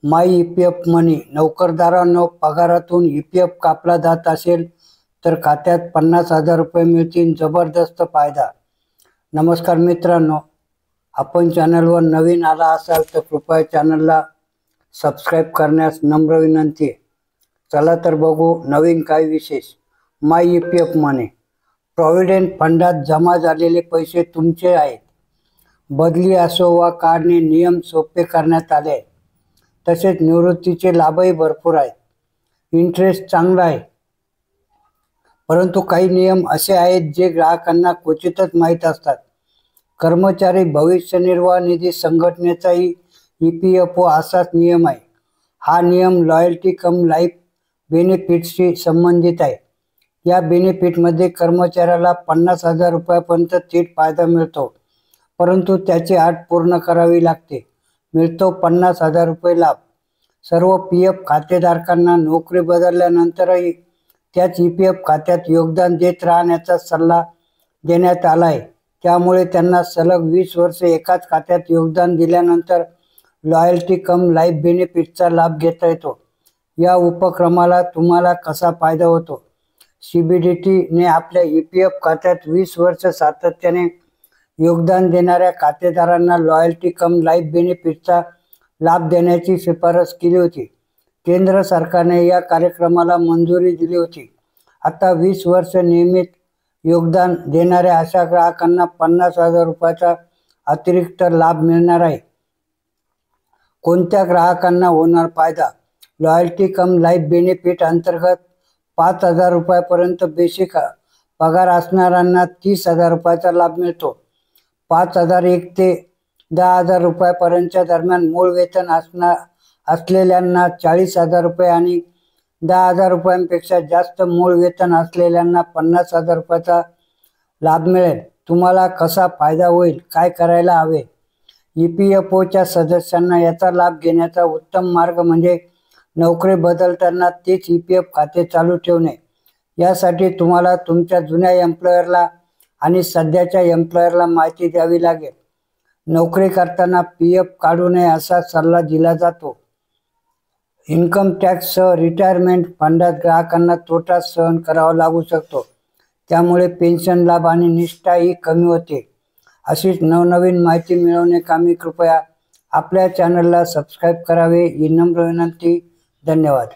माय EPF मनी नोकरदारांनो पगारातून EPF कापला जात असेल तर खात्यात 50,000 रुपये मिळतील. जबरदस्त फायदा. नमस्कार मित्रांनो, आपण चॅनलवर नवीन आला असाल तर कृपया चॅनलला सबस्क्राईब करण्यास नम्र विनंती. चला तर बघू नवीन काय विशेष. माय EPF मनी प्रॉव्हिडंट फंडात जमा झालेले पैसे तुमचे आहेत. बदली असो वा काढणे नियम सोपे करण्यात आले आहेत. तसेच निवृत्तीचे लाभही भरपूर आहेत. इंटरेस्ट चांगला आहे, परंतु काही नियम असे आहेत जे ग्राहकांना क्वचितच माहीत असतात. कर्मचारी भविष्य निर्वाह निधी संघटनेचाही EPFO असाच नियम आहे. हा नियम लॉयल्टी कम लाईफ बेनिफिट्सशी संबंधित आहे. या बेनिफिटमध्ये कर्मचाऱ्याला 50,000 रुपयापर्यंत थेट फायदा मिळतो, परंतु त्याची अट पूर्ण करावी लागते. मिळतो 50,000 रुपये लाभ. सर्व PF खातेधारकांना नोकरी बदलल्यानंतरही त्याच EPF खात्यात योगदान देत राहण्याचा सल्ला देण्यात आला आहे. त्यामुळे त्यांना सलग 20 वर्षे एकाच खात्यात योगदान दिल्यानंतर लॉयल्टी कम लाईफ बेनिफिटचा लाभ घेता येतो. या उपक्रमाला तुम्हाला कसा फायदा होतो? CBDT ने आपल्या EPF खात्यात 20 वर्ष सातत्याने योगदान देणाऱ्या खातेदारांना लॉयल्टी कम लाईफ बेनिफिटचा लाभ देण्याची शिफारस केली होती. केंद्र सरकारने या कार्यक्रमाला मंजुरी दिली होती. आता 20 वर्ष नियमित योगदान देणाऱ्या अशा ग्राहकांना 50,000 रुपयाचा अतिरिक्त लाभ मिळणार आहे. कोणत्या ग्राहकांना होणार फायदा? लॉयल्टी कम लाईफ बेनिफिट अंतर्गत 5,000 रुपयापर्यंत बेसिक पगार असणाऱ्यांना 30,000 रुपयाचा लाभ मिळतो. 5,001 ते 10,000 रुपयापर्यंतच्या दरम्यान मूळ वेतन असलेल्यांना 40,000 रुपये आणि 10,000 रुपयांपेक्षा जास्त मूळ वेतन असलेल्यांना 50,000 रुपयाचा लाभ मिळेल. तुम्हाला कसा फायदा होईल? काय करायला हवे? EPFOच्या सदस्यांना याचा लाभ घेण्याचा उत्तम मार्ग म्हणजे नोकरी बदलताना तेच EPF खाते चालू ठेवणे. यासाठी तुम्हाला तुमच्या जुन्या एम्प्लॉयरला आणि सध्याच्या एम्प्लॉयरला माहिती द्यावी लागेल. नोकरी करताना PF काढू नये असा सल्ला दिला जातो. इन्कम टॅक्ससह रिटायरमेंट फंडात ग्राहकांना तोटा सहन करावा लागू शकतो. त्यामुळे पेन्शन लाभ आणि निष्ठाही कमी होते. अशीच नवनवीन माहिती मिळवण्याकामी कृपया आपल्या चॅनलला सबस्क्राईब करावे ही नम्र विनंती. धन्यवाद.